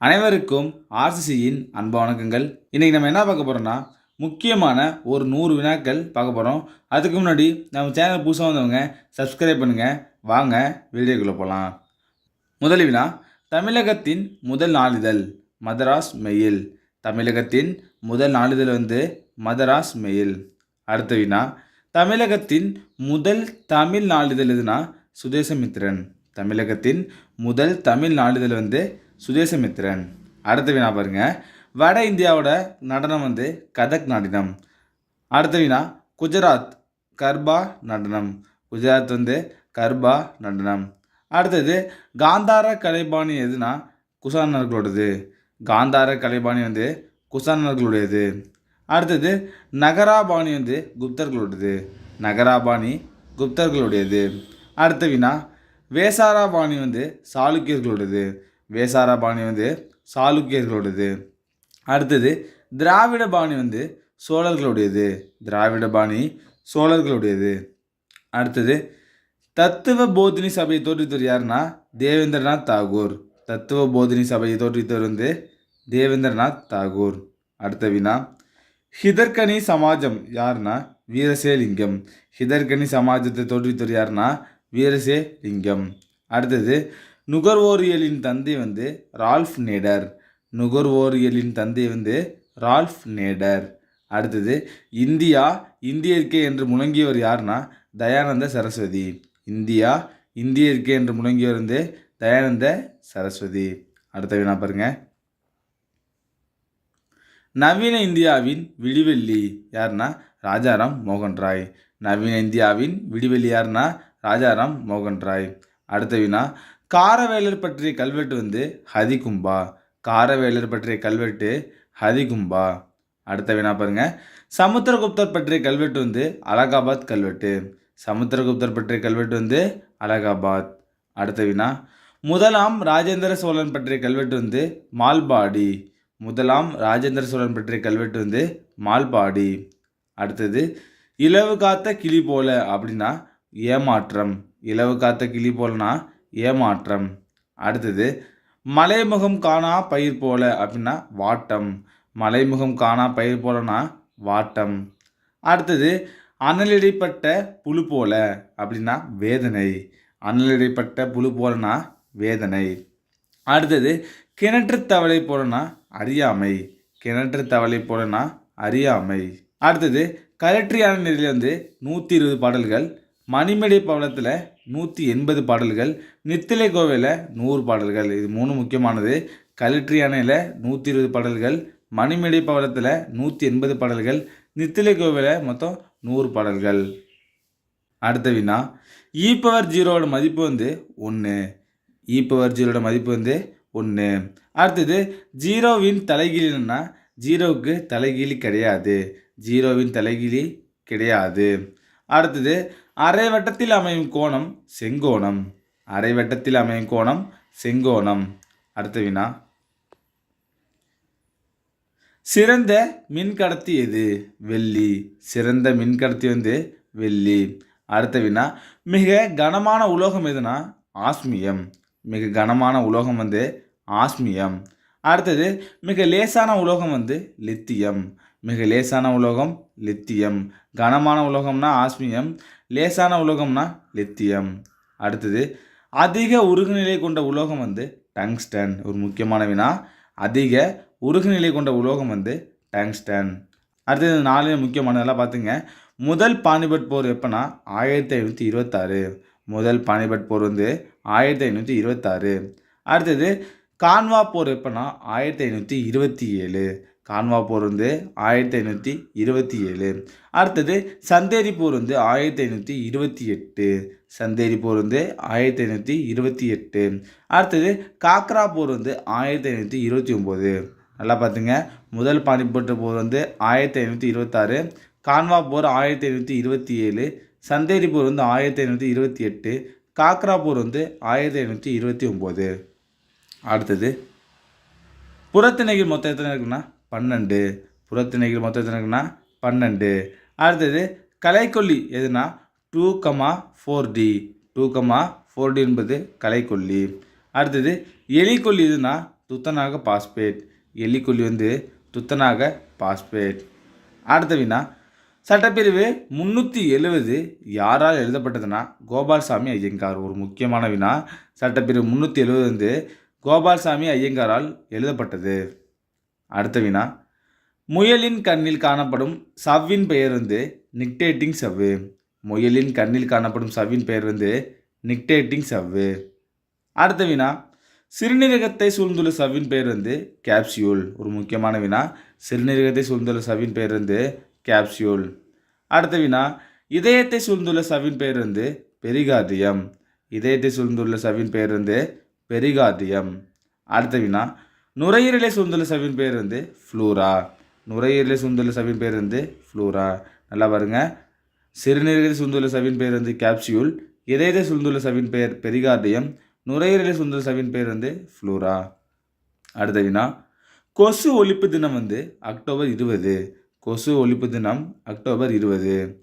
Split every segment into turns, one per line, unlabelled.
அனைவருக்கும் ஆர்சிசியின் அன்பு வணக்கங்கள். இன்றைக்கி நம்ம என்ன பார்க்க போகிறோம்னா, முக்கியமான ஒரு 100 வினாக்கள் பார்க்க போகிறோம். அதுக்கு முன்னாடி நம்ம சேனல் புதுசாக வந்தவங்க சப்ஸ்கிரைப் பண்ணுங்கள். வாங்க வீடியோக்குள்ளே போகலாம். முதல் வினா, தமிழகத்தின் முதல் நாளிதழ் மதராஸ் மெயில். தமிழகத்தின் முதல் நாளிதழ் மதராஸ் மெயில். அடுத்த வினா, தமிழகத்தின் முதல் தமிழ் நாளிதழ் எதுனா சுதேசமித்திரன். தமிழகத்தின் முதல் தமிழ் நாளிதழ் சுதேசமித்திரன். அடுத்த வினா பாருங்க, வட இந்தியாவோட நடனம் கதக் நடனம். அடுத்த வினா, குஜராத் கர்பா நடனம். குஜராத் கர்பா நடனம். அடுத்தது, காந்தார கலைபாணி எதுனா குசானர்களோடது. காந்தார கலைபாணி குசானர்களுடையது. அடுத்தது, நகராபாணி குப்தர்களோடது. நகராபாணி குப்தர்களுடையது. அடுத்த வினா, வேசாராபாணி சாளுக்கியர்களோடது. வேசாராபாணி சாளுக்கியர்களோடது. அடுத்தது, திராவிட பாணி சோழர்களுடையது. திராவிட பாணி சோழர்களுடையது. அடுத்தது, தத்துவ போதினி சபையை தோற்றுவித்தவர் யாருன்னா தேவேந்திரநாத் தாகூர். தத்துவ போதினி சபையை தோற்றுவித்தவர் தேவேந்திரநாத் தாகூர். அடுத்த வினா, ஹிதர்கனி சமாஜம் யாருன்னா வீரசேலிங்கம். ஹிதர்கனி சமாஜத்தை தோற்றுவித்தவர் யாருன்னா வீரசேலிங்கம். அடுத்தது, நுகர்வோரியலின் தந்தை ரால்ஃப் நேடர். நுகர்வோரியலின் தந்தை ரால்ஃப் நேடர். அடுத்தது, இந்தியா இந்தியர்க்கே என்று முழங்கியவர் யாருன்னா தயானந்த சரஸ்வதி. இந்தியா இந்தியர்க்கே என்று முழங்கியவர் தயானந்த சரஸ்வதி. அடுத்த வினா பாருங்க, நவீன இந்தியாவின் விடிவெள்ளி யாருன்னா ராஜாராம் மோகன் ராய். நவீன இந்தியாவின் விடிவெள்ளி யாருன்னா ராஜாராம் மோகன் ராய். அடுத்த வினா, காரவேலர் பற்றிய கல்வெட்டு ஹதிகும்பா. காரவேலர் பற்றிய கல்வெட்டு ஹதிகும்பா. அடுத்த வினா பாருங்க, சமுத்திரகுப்தர் பற்றிய கல்வெட்டு அலகாபாத் கல்வெட்டு. சமுத்திரகுப்தர் பற்றிய கல்வெட்டு அலகாபாத். அடுத்த வினா, முதலாம் ராஜேந்திர சோழன் பற்றிய கல்வெட்டு மால்பாடி. முதலாம் ராஜேந்திர சோழன் பற்றிய கல்வெட்டு மால்பாடி. அடுத்தது, இலவு காத்த கிளி போல அப்படின்னா ஏமாற்றம். இலவு காத்த கிளி போலனா ஏமாற்றம். அடுத்தது, மலைமுகம் காணா பயிர் போல அப்படின்னா வாட்டம். மலைமுகம் காணா பயிர் போலனா வாட்டம். அடுத்தது, அனலிடைப்பட்ட புழு போல அப்படின்னா வேதனை. அனலிடைப்பட்ட புழு போலனா வேதனை. அடுத்தது, கிணற்று தவளை போலனா அறியாமை. கிணற்று தவளை போலனா அறியாமை. அடுத்தது, கலெக்டரியான நிலையில் 120 பாடல்கள், மணிமேடை பவளத்தில் 180 பாடல்கள், நித்திலை கோவையில் 100 பாடல்கள். இது 3 முக்கியமானது. கலெக்டரி யானையில் 120 பாடல்கள், மணிமேடை பவளத்தில் 180 பாடல்கள், நித்திலை கோவையில் மொத்தம் 100 பாடல்கள். அடுத்த வினா, e⁻0 மதிப்பு 1. e⁻0 மதிப்பு 1. அடுத்தது, ஜீரோவின் தலைகீழி என்னன்னா ஜீரோவுக்கு தலைகீழி கிடையாது. ஜீரோவின் தலைகீழி கிடையாது. அடுத்தது, அரை வட்டத்தில் அமையும் கோணம் செங்கோணம். அரை வட்டத்தில் அமையும் கோணம் செங்கோணம். அடுத்த வினா, சிறந்த மின்கடத்தி எது? வெள்ளி. சிறந்த மின்கடத்தி வெள்ளி. அடுத்த வினா, மிக கனமான உலோகம் எதுனா ஆஸ்மியம். மிக கனமான உலோகம் ஆஸ்மியம். அடுத்தது, மிக லேசான உலோகம் லித்தியம். மிக லேசான உலோகம் லித்தியம். கனமான உலோகம்னா ஆஸ்மியம், லேசான உலோகம்னா லித்தியம். அடுத்தது, அதிக உருகுநிலை கொண்ட உலோகம் டங்ஸ்டன். ஒரு முக்கியமான வினா, அதிக உருகுநிலை கொண்ட உலோகம் டங்ஸ்டன். அடுத்தது 4 முக்கியமானதெல்லாம் பார்த்துங்க. முதல் பானிபட் போர் எப்போனா 1526. முதல் பானிபட் போர் 1526. அடுத்தது, கான்வா போர் எப்போனா 1527. கான்வா போர் 1527. அடுத்தது, சந்தேரி போர் 1528. சந்தேரி போர் 1528. அடுத்தது, காக்ரா போர் 1529. நல்லா பார்த்துங்க. முதல் பானிபட் போர் 1526, கான்வா போர் 1527, சந்தேரி போர் 1528, காக்ரா போர் 1529. அடுத்தது, புறத்திணைகள் மொத்தம் எத்தனை இருக்குன்னா 12. புறத்திணைகள் மொத்தம் எத்தனை இருக்குன்னா 12. அடுத்தது, கலைக்கொல்லி எதுனா 2,4D. 2,4D என்பது கலைக்கொல்லி. அடுத்தது, எலிக்கொல்லி எதுனா துத்தநாக பாஸ்பேட். எலிக்கொல்லி வந்து துத்தநாக பாஸ்பேட். அடுத்த வினா, சட்டப்பிரிவு 370 யாரால் எழுதப்பட்டதுன்னா கோபால்சாமி ஐயங்கார். ஒரு முக்கியமான வினா. சட்டப்பிரிவு 370 வந்து கோபால்சாமி ஐயங்காரால் எழுதப்பட்டது. அடுத்த வினா, முயலின் கண்ணில் காணப்படும் சவ்வின் பெயர் வந்து நிக்டேட்டிங் சவ்வு. முயலின் கண்ணில் காணப்படும் சவ்வின் பெயர் வந்து நிக்டேட்டிங் சவ்வு. அடுத்த வினா, சிறுநீரகத்தை சூழ்ந்துள்ள சவ்வின் பெயர் வந்து கேப்சியூல். ஒரு முக்கியமான வினா. சிறுநீரகத்தை சூழ்ந்துள்ள சவ்வின் பெயர் வந்து கேப்சியூல். அடுத்த வினா, இதயத்தை சூழ்ந்துள்ள சவ்வின் பெயர் வந்து பெரிகார்டியம். இதயத்தை சூழ்ந்துள்ள சவ்வின் பெயர் வந்து பெரிகார்டியம். அடுத்த வினா, நுரையீரலை சூழ்ந்துள்ள சவ்வின் பெயர் வந்து ஃப்ளூரா. நுரையீரலை சூழ்ந்துள்ள சவ்வின் பெயர் வந்து ஃப்ளூரா. நல்லா பாருங்க. சிறுநீரகத்தை சூழ்ந்துள்ள சவ்வின் பெயர் வந்து கேப்சியூல். இதயத்தை சூழ்ந்துள்ள சவ்வின் பெயர் பெரிகார்டியம். நுரையீரலை சூழ்ந்துள்ள சவ்வின் பெயர் வந்து ஃப்ளூரா. அடுத்த வினா, கொசு ஒழிப்பு தினம் வந்து அக்டோபர் 20. கொசு ஒழிப்பு தினம் அக்டோபர் 20.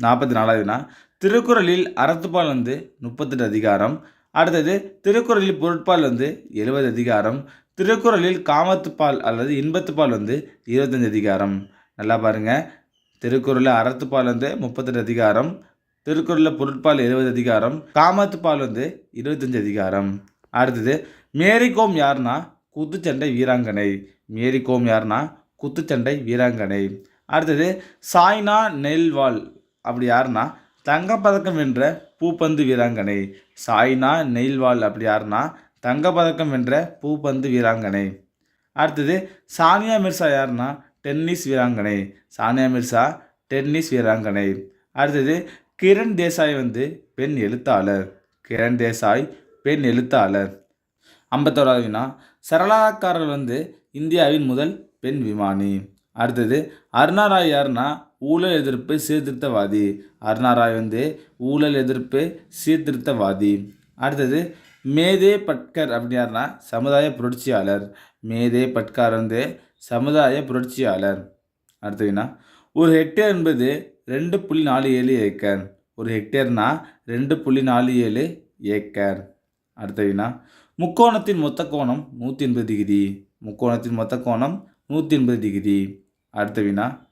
44வது வினா, திருக்குறளில் அறத்துப்பால் வந்து 38 அதிகாரம். அடுத்தது திருக்குறளில் பொருட்பால் வந்து 70 அதிகாரம். திருக்குறளில் காமத்துப்பால் அல்லது இன்பத்துப்பால் வந்து 25 அதிகாரம். நல்லா பாருங்க. திருக்குறளில் அறத்துப்பால் வந்து 38 அதிகாரம். திருக்குறளில் பொருட்பால் 70 அதிகாரம். காமத்துப்பால் வந்து 25 அதிகாரம். அடுத்தது மேரி கோம் யாருன்னா குத்துச்சண்டை வீராங்கனை. மேரி கோம் யாருன்னா குத்துச்சண்டை வீராங்கனை. அடுத்தது சாய்னா நெல்வால் அப்படி யாருன்னா தங்கப்பதக்கம் வென்ற பூப்பந்து வீராங்கனை. சாய்னா நெய்ல்வால் அப்படி யாருன்னா தங்கப்பதக்கம் வென்ற பூப்பந்து வீராங்கனை. அடுத்தது சானியா மிர்சா யாருன்னா டென்னிஸ் வீராங்கனை. சானியா மிர்சா டென்னிஸ் வீராங்கனை. அடுத்தது கிரண் தேசாய் வந்து பெண் எழுத்தாளர். கிரண் தேசாய் பெண் எழுத்தாளர். 51வது வினா, சரளாக்காரர் வந்து இந்தியாவின் முதல் பெண் விமானி. அடுத்தது அருணா ராய் யாருன்னா ஊழல் எதிர்ப்பு சீர்திருத்தவாதி. அருணா ராய் வந்து ஊழல் எதிர்ப்பு சீர்திருத்தவாதி. அடுத்தது மேதே பட்கர் அப்படின்னு யாருன்னா சமுதாய புரட்சியாளர். மேதே பட்கர் வந்து சமுதாய புரட்சியாளர். அடுத்த வினா, ஒரு ஹெக்டேர் என்பது 2.47 ஏக்கர். ஒரு ஹெக்டேர்னா 2.47 ஏக்கர். அடுத்த வினா, முக்கோணத்தின் மொத்த கோணம் 180 டிகிரி. முக்கோணத்தின் மொத்த கோணம் 180 டிகிரி. அடுத்த வினா,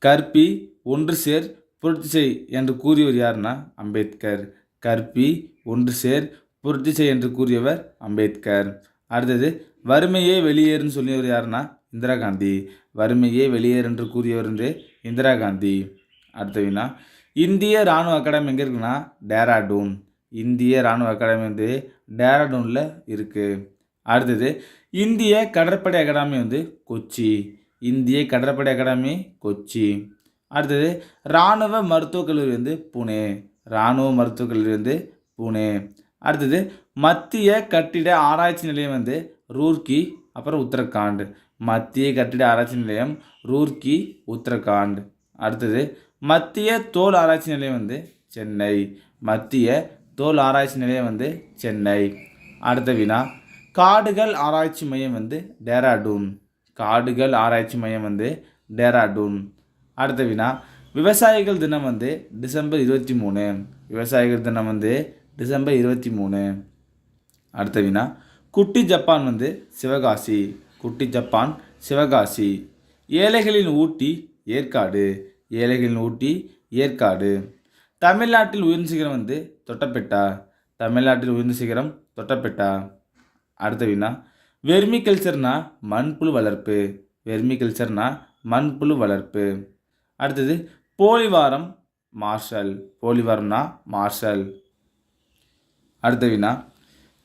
கற்பி ஒன்று சேர் புரட்சி செய் என்று கூறியவர் யாருன்னா அம்பேத்கர். கற்பி ஒன்று சேர் புரட்சி செய் என்று கூறியவர் அம்பேத்கர். அடுத்தது வறுமையே வெளியேறுன்னு சொல்லியவர் யாருன்னா இந்திரா காந்தி. வறுமையே வெளியேறு என்று கூறியவர் என்று இந்திரா காந்தி. அடுத்த வினா, இந்திய இராணுவ அகாடமி எங்கே இருக்குன்னா டேராடூன். இந்திய இராணுவ அகாடமி வந்து டேராடூனில் இருக்குது. அடுத்தது இந்திய கடற்படை அகாடமி வந்து கொச்சி. இந்திய கடற்படை அகாடமி கொச்சி. அடுத்தது இராணுவ மருத்துவக் கல்லூரி வந்து புனே. இராணுவ மருத்துவக் கல்லூரி வந்து புனே. அடுத்தது மத்திய கட்டிட ஆராய்ச்சி நிலையம் வந்து ரூர்க்கி அப்புறம் உத்தரகாண்ட். மத்திய கட்டிட ஆராய்ச்சி நிலையம் ரூர்க்கி உத்தரகாண்ட். அடுத்தது மத்திய தோல் ஆராய்ச்சி நிலையம் வந்து சென்னை. மத்திய தோல் ஆராய்ச்சி நிலையம் வந்து சென்னை. அடுத்த வினா, காடுகள் ஆராய்ச்சி மையம் வந்து டேராடூன். காடுகள் ஆராய்ச்சி மையம் வந்து டேராடூன். அடுத்த வினா, விவசாயிகள் தினம் வந்து டிசம்பர் 23. விவசாயிகள் தினம் வந்து டிசம்பர் 23. அடுத்த வினா, குட்டி ஜப்பான் வந்து சிவகாசி. குட்டி ஜப்பான் சிவகாசி. ஏழைகளின் ஊட்டி ஏற்காடு. ஏழைகளின் ஊட்டி ஏற்காடு. தமிழ்நாட்டில் உயர்ந்த சிகரம் வந்து தொட்டபெட்டா. தமிழ்நாட்டில் உயர்ந்த சிகரம் தொட்டபெட்டா. அடுத்த வினா, வெர்மி கல்ச்சர்னா மண்புழு வளர்ப்பு. வெர்மி கல்ச்சர்னா மண்புழு வளர்ப்பு. அடுத்தது போலிவாரம் மார்ஷல். போலிவாரம்னா மார்ஷல். அடுத்த வினா,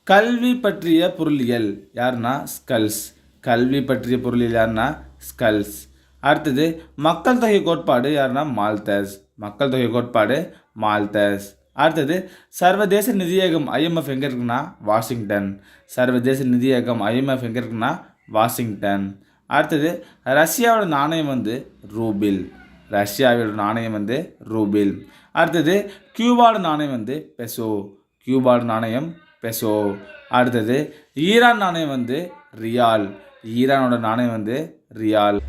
கல்வி பற்றிய பொருளியல் யாருன்னா ஸ்கல்ஸ். கல்வி பற்றிய பொருளியல் யாருன்னா ஸ்கல்ஸ். அடுத்தது மக்கள் தொகை கோட்பாடு யாருன்னா மால்தஸ். மக்கள் தொகை கோட்பாடு மால்தஸ். அடுத்தது சர்வதேச நிதியகம் ஐஎம்எஃப் எங்கே இருக்குன்னா வாஷிங்டன். சர்வதேச நிதியகம் ஐஎம்எஃப் எங்கே இருக்குன்னா வாஷிங்டன். அடுத்தது ரஷ்யாவோட நாணயம் வந்து ரூபில். ரஷ்யாவோட நாணயம் வந்து ரூபில். அடுத்தது கியூபாவோட நாணயம் வந்து பெசோ. கியூபாவோட நாணயம் பெசோ. அடுத்தது ஈரான் நாணயம் வந்து ரியால். ஈரானோட நாணயம் வந்து ரியால்.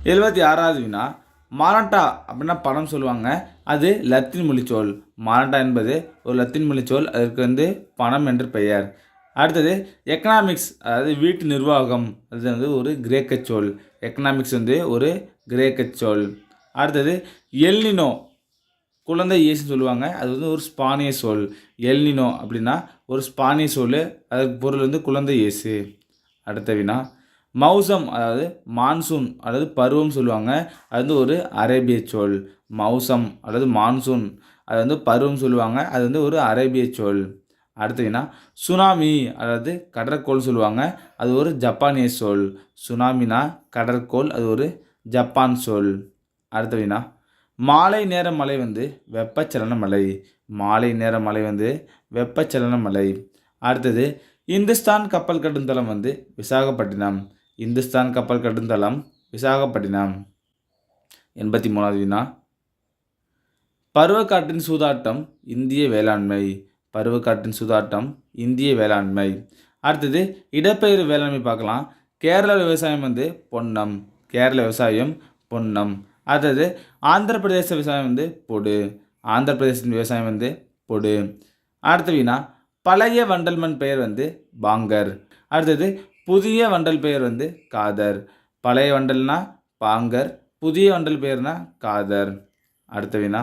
76வது வினா, மாரட்டா அப்படின்னா பணம் சொல்லுவாங்க. அது லத்தீன் மொழிச்சொல். மாரட்டா என்பது ஒரு லத்தீன் மொழிச்சொல். அதற்கு வந்து பணம் என்று பெயர். அடுத்தது எக்கனாமிக்ஸ், அதாவது வீட்டு நிர்வாகம், அது வந்து ஒரு கிரேக்க சொல். எக்கனாமிக்ஸ் வந்து ஒரு கிரேக்க சொல். அடுத்தது எல்னினோ, குழந்தை இயேசுன்னு சொல்லுவாங்க. அது வந்து ஒரு ஸ்பானிய சொல். எல்னினோ அப்படின்னா ஒரு ஸ்பானிய சொல். அதுக்கு பொருள் வந்து குழந்தை இயேசு. அடுத்த வினா, மௌசம், அதாவது மான்சூன் அல்லது பருவம் சொல்லுவாங்க. அது வந்து ஒரு அரேபிய சொல். மௌசம் அல்லது மான்சூன், அது வந்து பருவம் சொல்லுவாங்க. அது வந்து ஒரு அரேபிய சொல். அடுத்த வினா, சுனாமி, அதாவது கடற்கோள் சொல்லுவாங்க. அது ஒரு ஜப்பானிய சொல். சுனாமினா கடற்கோள், அது ஒரு ஜப்பான் சொல். அடுத்த வினா, மாலை நேர மழை வந்து வெப்பச்சலன மழை. மாலை நேர மழை வந்து வெப்பச்சலன மழை. அடுத்தது இந்துஸ்தான் கப்பல் கட்டும் தளம் வந்து விசாகப்பட்டினம். இந்துஸ்தான் கப்பல் கட்டும் தளம் விசாகப்பட்டினம். 83வது வினா, பருவக்காற்றின் சூதாட்டம் இந்திய வேளாண்மை. பருவக்காற்றின் சூதாட்டம் இந்திய வேளாண்மை. அடுத்தது இடப்பெயர்வு வேளாண்மை பார்க்கலாம். கேரள விவசாயம் வந்து பொன்னம். கேரள விவசாயம் பொன்னம். அடுத்தது ஆந்திர பிரதேச விவசாயம் வந்து பொடு. ஆந்திர பிரதேசத்தின் விவசாயம் வந்து பொடு. அடுத்த வினா, பழைய வண்டல் மண் பெயர் வந்து பாங்கர். அடுத்தது புதிய வண்டல் பெயர் வந்து காதர். பழைய வண்டல்னா பாங்கர், புதிய வண்டல் பெயர்னா காதர். அடுத்த வினா,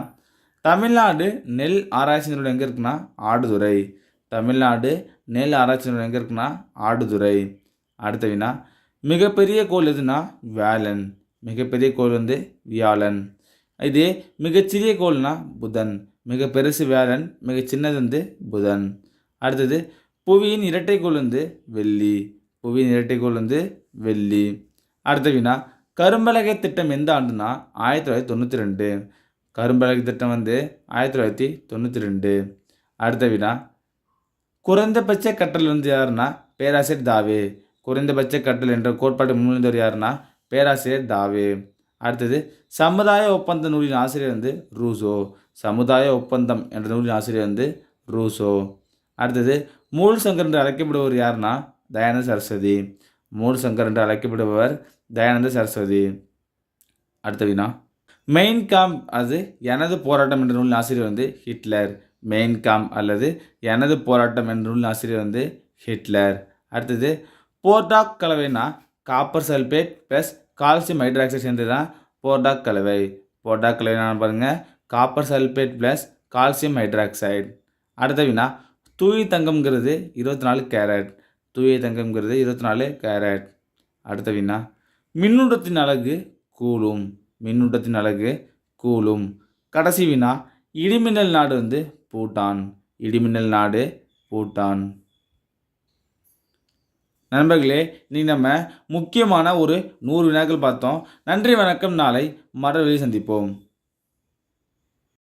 தமிழ்நாடு நெல் ஆராய்ச்சி நிறுவனம் எங்கே இருக்குன்னா ஆடுதுறை. தமிழ்நாடு நெல் ஆராய்ச்சி நிறுவனம் எங்கே இருக்குன்னா ஆடுதுறை. அடுத்த வினா, மிகப்பெரிய கோள் எதுனா வேலன். மிகப்பெரிய கோள் வந்து வியாழன். இது மிகச்சிறிய கோள்னா புதன். மிக பெருசு வேலன், மிக சின்னது வந்து புதன். அடுத்தது புவியின் இரட்டைக்கோள் வந்து வெள்ளி. புவியின் இரட்டைக்கோள் வந்து வெள்ளி. அடுத்த வினா, கரும்பலகை திட்டம் எந்த ஆண்டுனா 1992. கரும்பலகை திட்டம் வந்து 1992. அடுத்த வினா, குறைந்தபட்ச கற்றல் வந்து யாருன்னா பேராசிரியர் தாவே. குறைந்தபட்ச கற்றல் என்ற கோட்பாட்டை முன்மொழிந்தவர் யாருன்னா பேராசிரியர் தாவே. அடுத்தது சமுதாய ஒப்பந்த நூலின் ஆசிரியர் வந்து ரூசோ. சமுதாய ஒப்பந்தம் என்ற நூலின் ஆசிரியர் வந்து ரூசோ. அடுத்தது மூல் சங்கர் என்று அழைக்கப்படுபவர் யாருன்னா தயானந்த சரஸ்வதி. மூல் சங்கர் என்று அழைக்கப்படுபவர் தயானந்த சரஸ்வதி. அடுத்த வினா, மெயின் காம்ப், அது எனது போராட்டம் என்ற நூலின் ஆசிரியர் வந்து ஹிட்லர். மெயின் காம்ப் அல்லது எனது போராட்டம் என்ற நூலின் ஆசிரியர் வந்து ஹிட்லர். அடுத்தது போர்டாக் கலவைனா copper sulphate plus calcium hydroxide சேர்ந்து தான் போர்டாக் கலவை. போர்டாக் கலவை நான் பாருங்கள், copper sulphate plus calcium hydroxide. அடுத்த வினா, தூய தங்கம்ங்கிறது 24 கேரட். தூய தங்கம்ங்கிறது 24 கேரட். அடுத்த வினா, மின்னூட்டத்தின் அலகு கூலும். மின்னூட்டத்தின் அலகு கூலும். கடைசி வினா, இடிமின்னல் நாடு வந்து பூட்டான். இடிமின்னல் நாடு பூட்டான். நண்பர்களே, இன்றைக்கி நம்ம முக்கியமான ஒரு 100 வினாக்கள் பார்த்தோம். நன்றி, வணக்கம். நாளை மறுபடியும் சந்திப்போம்.